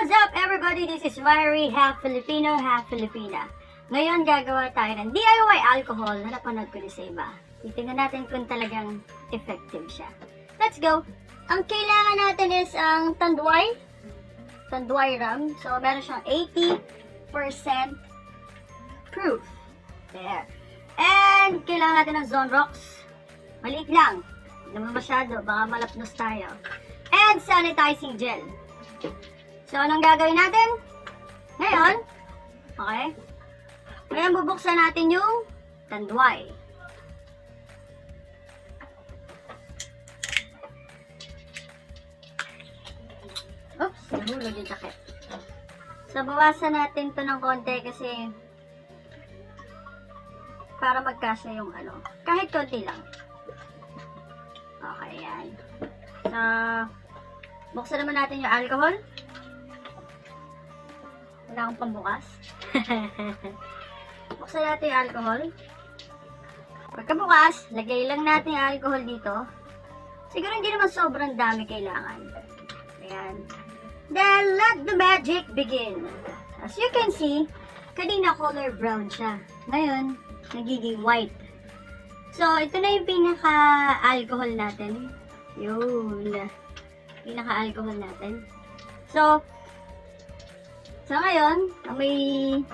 What's up everybody? This is Myri, half Filipino, half Filipina. Ngayon gagawa tayo ng DIY alcohol na napanood ko sa iba. Titingnan natin kung talagang effective siya. Let's go! Ang kailangan natin is ang Tanduay rum. So meron siyang 80% proof. There. And kailangan natin ng Zonrox. Maliit lang. Hindi naman masyado, baka malapnos tayo. And sanitizing gel. So, anong gagawin natin? Ngayon, okay? Ngayon, bubuksan natin yung Tanduay. Oops, nahulog yung jacket. So, bawasan natin to ng konti kasi para magkasya yung ano. Kahit konti lang. Okay, yan. So, buksan naman natin yung alcohol. Wala akong pambukas. Buksan natin yung alcohol. Pagkabukas, lagay lang natin yung alcohol dito. Siguro hindi naman sobrang dami kailangan. Ayan. Then, let the magic begin. As you can see, kanina color brown siya. Ngayon, nagiging white. So, ito na yung pinaka-alcohol natin. Yun. Pinaka-alcohol natin. So ngayon, amoy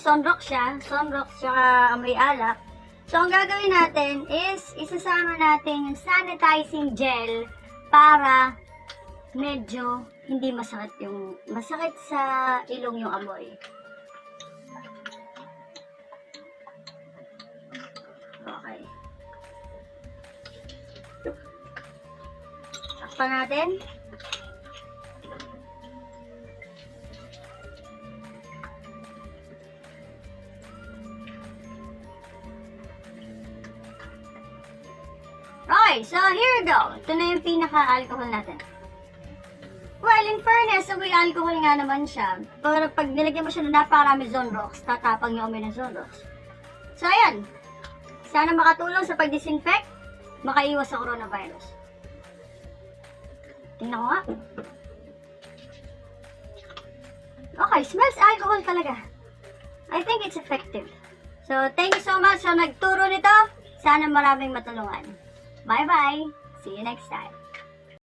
Zonrox siya. Zonrox tsaka amoy alak. So, ang gagawin natin is, isasama natin yung sanitizing gel para medyo hindi masakit sa ilong yung amoy. Okay. Takpan natin. Okay, so here we go. Ito na yung pinaka-alcohol natin. Well, in fairness, amoy alcohol nga naman siya. Pero pag nilagyan mo siya na napakarami Zonrox, tatapang yung amoy ng Zonrox. So, ayan. Sana makatulong sa pag-disinfect, makaiwas sa coronavirus. Tingnan ko nga. Okay, smells alcohol talaga. I think it's effective. So, thank you so much sa nagturo nito. Sana maraming matulungan. Bye-bye! See you next time.